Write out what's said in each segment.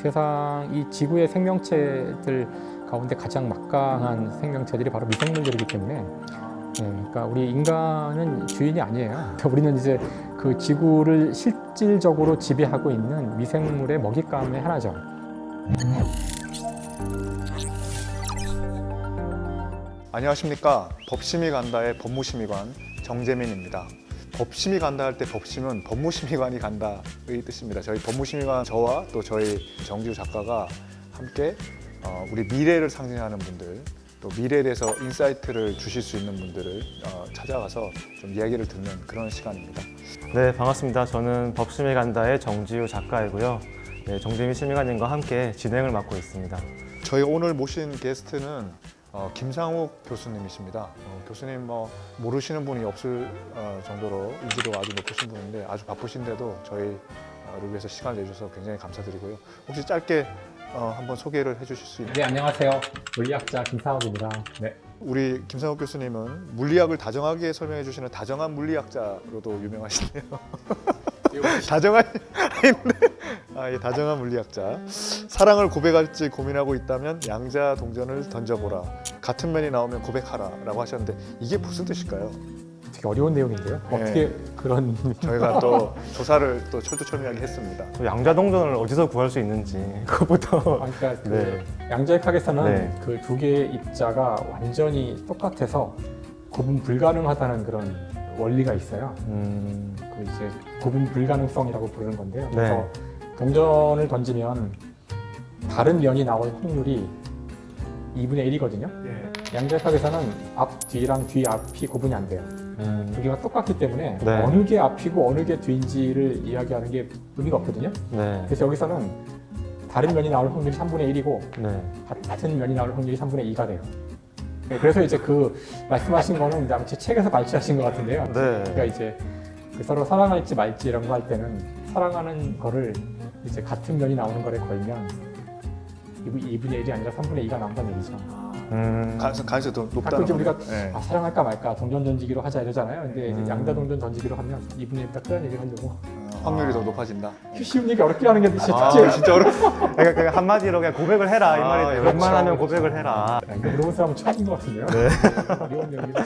세상 이 지구의 생명체들 가운데 가장 막강한 생명체들이 바로 미생물들이기 때문에 그러니까 우리 인간은 주인이 아니에요. 그러니까 우리는 이제 그 지구를 실질적으로 지배하고 있는 미생물의 먹잇감의 하나죠. 안녕하십니까. 법심이 간다의 법무심의관 정재민입니다. 법심이 간다 할 때 법심은 법무심의관이 간다의 뜻입니다. 저희 법무심의관 저와 또 저희 정지우 작가가 함께 우리 미래를 상징하는 분들, 또 미래에 대해서 인사이트를 주실 수 있는 분들을 찾아가서 좀 이야기를 듣는 그런 시간입니다. 네, 반갑습니다. 저는 법심이 간다의 정지우 작가이고요. 네, 정재민 심의관님과 함께 진행을 맡고 있습니다. 저희 오늘 모신 게스트는 김상욱 교수님이십니다. 교수님 모르시는 분이 없을 정도로 인지도가 아주 높으신 분인데 아주 바쁘신데도 저희를 위해서 시간을 내주셔서 굉장히 감사드리고요. 혹시 짧게 한번 소개를 해주실 수 있나요? 네, 안녕하세요. 물리학자 김상욱입니다. 네. 우리 김상욱 교수님은 물리학을 다정하게 설명해 주시는 다정한 물리학자로도 유명하시네요. 다정한 예, 다정한 물리학자. 사랑을 고백할지 고민하고 있다면 양자 동전을 던져보라. 같은 면이 나오면 고백하라라고 하셨는데 이게 무슨 뜻일까요? 되게 어려운 내용인데요. 네. 어떻게 그런 저희가 또 조사를 또 철두철미하게 했습니다. 양자동전을 어디서 구할 수 있는지 그것부터 그러니까 그 네. 양자역학에서는 네. 그 두 개의 입자가 완전히 똑같아서 구분 불가능하다는 그런 원리가 있어요. 그 이제 구분 불가능성이라고 부르는 건데요. 네. 그래서 동전을 던지면 다른 면이 나올 확률이 2분의 1이거든요. 양자역학에서는 앞, 뒤랑 뒤, 앞이 구분이 안 돼요. 두 개가 똑같기 때문에 네. 어느 게 앞이고 어느 게 뒤인지를 이야기하는 게 의미가 없거든요. 네. 그래서 여기서는 다른 면이 나올 확률이 3분의 1이고 네. 같은 면이 나올 확률이 3분의 2가 돼요. 그래서 이제 그 말씀하신 거는 이제 아마 제 책에서 발췌하신 것 같은데요. 네. 그러니까 이제 그 서로 사랑할지 말지 이런 거 할 때는 사랑하는 거를 이제 같은 면이 나오는 거에 걸면 2분의 1이 아니라 3분의 2가 나온다는 얘기죠. 가능성이 더 높다는 가끔 이제 우리가 거네요. 사랑할까 말까 동전 던지기로 하자 이러잖아요. 근데 이제 양자 동전 던지기로 하면 2분의 1 딱 그런 얘기를 하려고 확률이 더 높아진다. 쉬운 얘기 어렵게 하는 게 진짜 진짜 어렵. 그러니까 한마디로 그냥 고백을 해라 이 말이네요. 그렇죠. 웬만하면 고백을 해라. 물어본 사람은 처음인 것 같은데요. 네. 어려운 내용이고.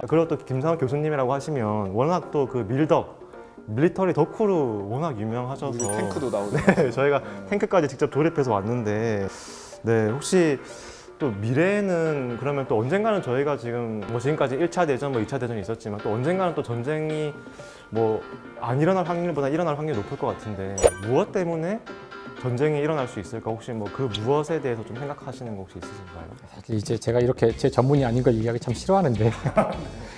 그리고 또 김상욱 교수님이라고 하시면 워낙 또 그 밀리터리 덕후로 워낙 유명하셔서 탱크도 나오고. 네, 저희가 탱크까지 직접 조립해서 왔는데 네, 혹시 또 미래에는 그러면 또 언젠가는 저희가 지금 지금까지 1차 대전, 2차 대전이 있었지만 또 언젠가는 또 전쟁이 안 일어날 확률보다 일어날 확률이 높을 것 같은데 무엇 때문에 전쟁이 일어날 수 있을까? 혹시 그 무엇에 대해서 좀 생각하시는 거 혹시 있으신가요? 사실 이제 제가 이렇게 제 전문이 아닌 걸 얘기하기 참 싫어하는데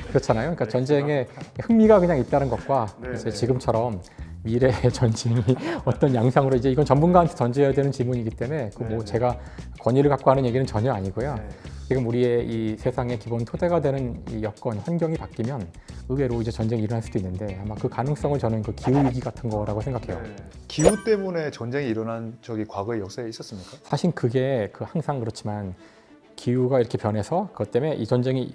그렇잖아요. 그러니까 전쟁에 흥미가 그냥 있다는 것과 이제 지금처럼 미래의 전쟁이 어떤 양상으로 이제 이건 전문가한테 던져야 되는 질문이기 때문에 제가 권위를 갖고 하는 얘기는 전혀 아니고요. 지금 우리의 이 세상의 기본 토대가 되는 이 여건, 환경이 바뀌면 의외로 이제 전쟁이 일어날 수도 있는데 아마 그 가능성을 저는 그 기후위기 같은 거라고 생각해요. 기후 때문에 전쟁이 일어난 적이 과거의 역사에 있었습니까? 사실 그게 항상 그렇지만 기후가 이렇게 변해서 그것 때문에 이 전쟁이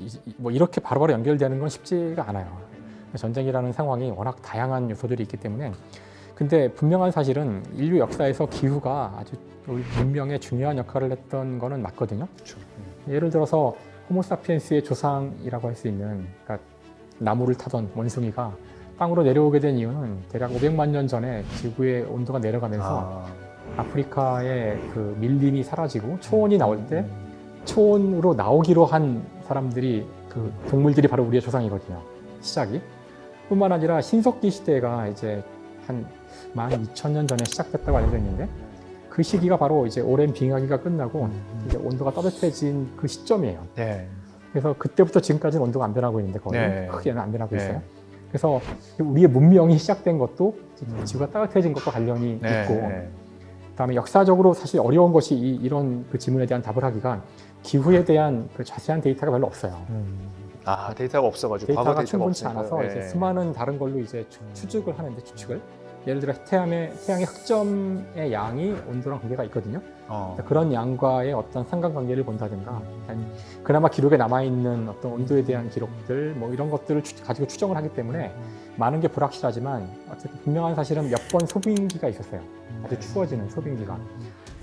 이렇게 바로바로 연결되는 건 쉽지가 않아요. 전쟁이라는 상황이 워낙 다양한 요소들이 있기 때문에 근데 분명한 사실은 인류 역사에서 기후가 아주 우리 문명에 중요한 역할을 했던 거는 맞거든요. 그렇죠. 예를 들어서 호모사피엔스의 조상이라고 할 수 있는 그러니까 나무를 타던 원숭이가 땅으로 내려오게 된 이유는 대략 500만 년 전에 지구의 온도가 내려가면서 아프리카의 그 밀림이 사라지고 초원이 나올 때 초원으로 나오기로 한 사람들이 그 동물들이 바로 우리의 조상이거든요. 시작이. 뿐만 아니라 신석기 시대가 이제 한 12,000년 전에 시작됐다고 알려져 있는데 그 시기가 바로 이제 오랜 빙하기가 끝나고 이제 온도가 따뜻해진 그 시점이에요. 네. 그래서 그때부터 지금까지는 온도가 안 변하고 있는데 거의 네. 크게는 안 변하고 네. 있어요. 그래서 우리의 문명이 시작된 것도 지구가 따뜻해진 것과 관련이 있고 그다음에 역사적으로 사실 어려운 것이 이런 그 질문에 대한 답을 하기가 기후에 대한 그 자세한 데이터가 별로 없어요. 데이터가 없어가지고 데이터가 과거 충분치 없으니까요. 않아서 이제 수많은 다른 걸로 이제 추측을 하는데 추측을 예를 들어 태양의 흑점의 양이 온도랑 관계가 있거든요. 그런 양과의 어떤 상관관계를 본다든가 그나마 기록에 남아있는 어떤 온도에 대한 기록들 이런 것들을 가지고 추정을 하기 때문에 많은 게 불확실하지만 어쨌든 분명한 사실은 몇 번 소빙기가 있었어요. 아주 추워지는 소빙기가.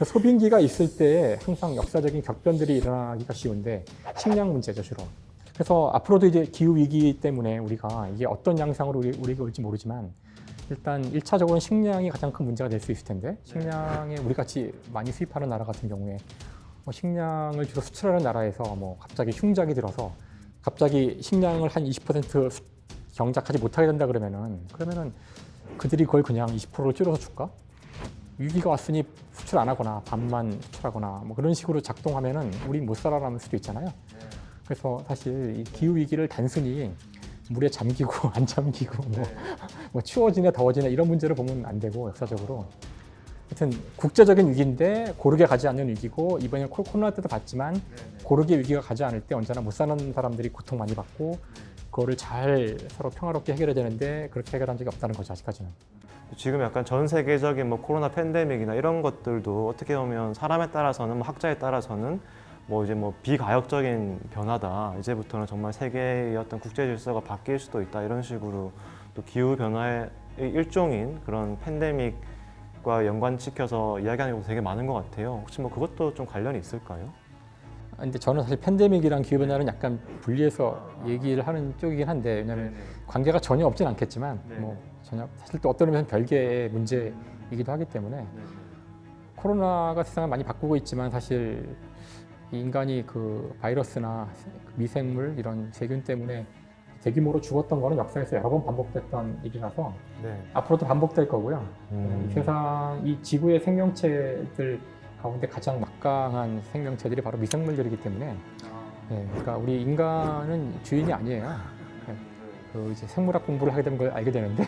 소빙기가 있을 때 항상 역사적인 격변들이 일어나기가 쉬운데 식량 문제죠 주로. 그래서 앞으로도 이제 기후 위기 때문에 우리가 이게 어떤 양상으로 우리가 올지 모르지만 일단 1차적으로는 식량이 가장 큰 문제가 될 수 있을 텐데 식량에 우리 같이 많이 수입하는 나라 같은 경우에 식량을 주로 수출하는 나라에서 갑자기 흉작이 들어서 갑자기 식량을 한 20% 경작하지 못하게 된다 그러면은 그들이 그걸 그냥 20%를 줄여서 줄까? 위기가 왔으니 수출 안 하거나 반만 수출하거나 그런 식으로 작동하면은 우리 못 살아남을 수도 있잖아요. 그래서 사실 이 기후 위기를 단순히 물에 잠기고 안 잠기고 추워지냐 더워지냐 이런 문제로 보면 안 되고 역사적으로 하여튼 국제적인 위기인데 고르게 가지 않는 위기고 이번에 코로나 때도 봤지만 고르게 위기가 가지 않을 때 언제나 못 사는 사람들이 고통 많이 받고 그거를 잘 서로 평화롭게 해결해야 되는데 그렇게 해결한 적이 없다는 거죠 아직까지는. 지금 약간 전 세계적인 코로나 팬데믹이나 이런 것들도 어떻게 보면 사람에 따라서는 학자에 따라서는 이제 비가역적인 변화다. 이제부터는 정말 세계의 어떤 국제 질서가 바뀔 수도 있다. 이런 식으로 또 기후 변화의 일종인 그런 팬데믹과 연관시켜서 이야기하는 경우도 되게 많은 것 같아요. 혹시 그것도 좀 관련이 있을까요? 근데 저는 사실 팬데믹이랑 기후 변화는 약간 분리해서 얘기를 하는 쪽이긴 한데 왜냐하면 관계가 전혀 없진 않겠지만 전혀 사실 또 어떤 의미에서 별개의 문제이기도 하기 때문에 코로나가 세상을 많이 바꾸고 있지만 사실 인간이 그 바이러스나 미생물 이런 세균 때문에 대규모로 죽었던 거는 역사에서 여러 번 반복됐던 일이라서 앞으로도 반복될 거고요. 세상 이 지구의 생명체들 가운데 가장 막강한 생명체들이 바로 미생물들이기 때문에 그러니까 우리 인간은 주인이 아니에요. 이제 생물학 공부를 하게 되면 걸 알게 되는데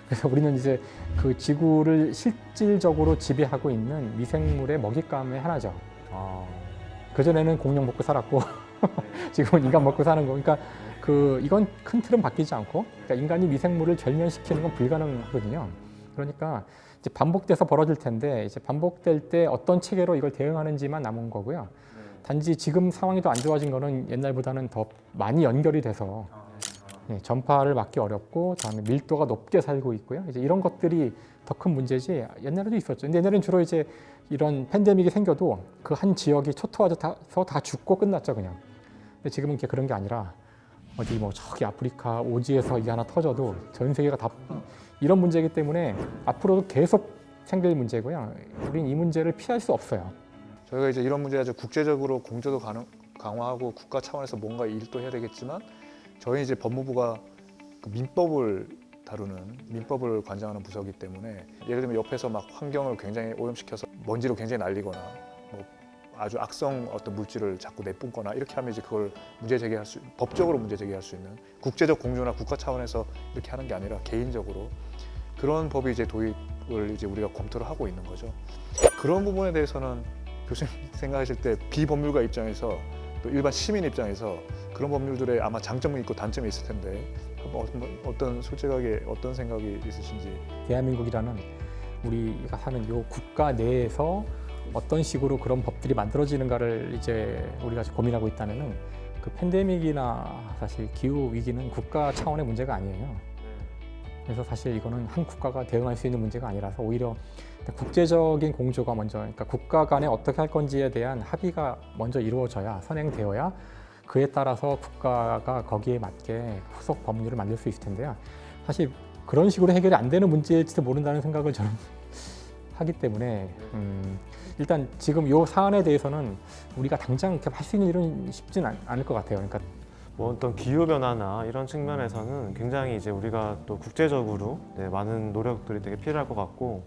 그래서 우리는 이제 그 지구를 실질적으로 지배하고 있는 미생물의 먹잇감의 하나죠. 그전에는 공룡 먹고 살았고 지금은 인간 먹고 사는 거. 그러니까 이건 큰 틀은 바뀌지 않고 그러니까 인간이 미생물을 절멸시키는 건 불가능하거든요. 그러니까 이제 반복돼서 벌어질 텐데 이제 반복될 때 어떤 체계로 이걸 대응하는지만 남은 거고요. 단지 지금 상황이 더 안 좋아진 거는 옛날보다는 더 많이 연결이 돼서 전파를 막기 어렵고 다음에 밀도가 높게 살고 있고요. 이제 이런 것들이 더 큰 문제지 옛날에도 있었죠. 근데 옛날에는 주로 이제 이런 팬데믹이 생겨도 그 한 지역이 초토화돼서 다 죽고 끝났죠 그냥. 근데 지금은 그런 게 아니라 어디 저기 아프리카 오지에서 이게 하나 터져도 전 세계가 다 이런 문제이기 때문에 앞으로도 계속 생길 문제고요. 우린 이 문제를 피할 수 없어요. 저희가 이제 이런 문제가 국제적으로 공조도 강화하고 국가 차원에서 뭔가 일도 해야 되겠지만 저희 이제 법무부가 그 민법을 다루는 민법을 관장하는 부서이기 때문에 예를 들면 옆에서 환경을 굉장히 오염시켜서 먼지로 굉장히 날리거나 아주 악성 어떤 물질을 자꾸 내뿜거나 이렇게 하면 이제 그걸 법적으로 문제 제기할 수 있는 국제적 공조나 국가 차원에서 이렇게 하는 게 아니라 개인적으로 그런 법이 이제 도입을 이제 우리가 검토를 하고 있는 거죠. 그런 부분에 대해서는 교수님 생각하실 때 비법률가 입장에서 또 일반 시민 입장에서 그런 법률들의 아마 장점이 있고 단점이 있을 텐데 솔직하게 어떤 생각이 있으신지. 대한민국이라는 우리가 사는 이 국가 내에서 어떤 식으로 그런 법들이 만들어지는가를 이제 우리가 고민하고 있다면은 그 팬데믹이나 사실 기후 위기는 국가 차원의 문제가 아니에요. 그래서 사실 이거는 한 국가가 대응할 수 있는 문제가 아니라서 오히려 국제적인 공조가 먼저, 그러니까 국가 간에 어떻게 할 건지에 대한 합의가 먼저 이루어져야 선행되어야 그에 따라서 국가가 거기에 맞게 후속 법률을 만들 수 있을 텐데요. 사실 그런 식으로 해결이 안 되는 문제일지도 모른다는 생각을 저는 하기 때문에 일단 지금 이 사안에 대해서는 우리가 당장 이렇게 할 수 있는 일은 쉽진 않을 것 같아요. 그러니까 어떤 기후 변화나 이런 측면에서는 굉장히 이제 우리가 또 국제적으로 많은 노력들이 되게 필요할 것 같고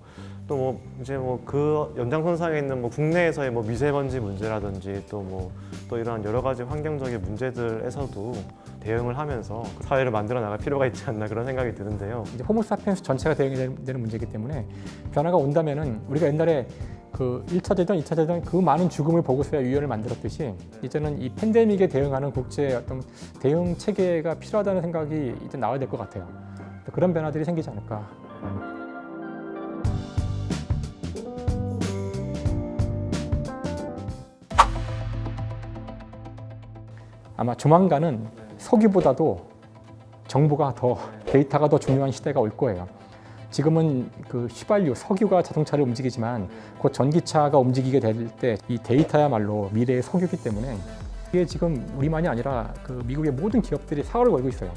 또 이제 그 연장선상에 있는 국내에서의 미세먼지 문제라든지 또 이런 여러 가지 환경적인 문제들에서도 대응을 하면서 사회를 만들어 나갈 필요가 있지 않나 그런 생각이 드는데요. 이제 호모사피엔스 전체가 대응이 되는 문제이기 때문에 변화가 온다면은 우리가 옛날에 그 1차 대전, 2차 대전 그 많은 죽음을 보고서야 유연을 만들었듯이 이제는 이 팬데믹에 대응하는 국제 어떤 대응 체계가 필요하다는 생각이 이제 나와야 될 것 같아요. 그런 변화들이 생기지 않을까. 아마 조만간은 서기보다도 정보가 더 데이터가 더 중요한 시대가 올 거예요. 지금은 그 휘발유, 석유가 자동차를 움직이지만 곧 전기차가 움직이게 될 때 이 데이터야말로 미래의 석유기 때문에 이게 지금 우리만이 아니라 그 미국의 모든 기업들이 사활을 걸고 있어요.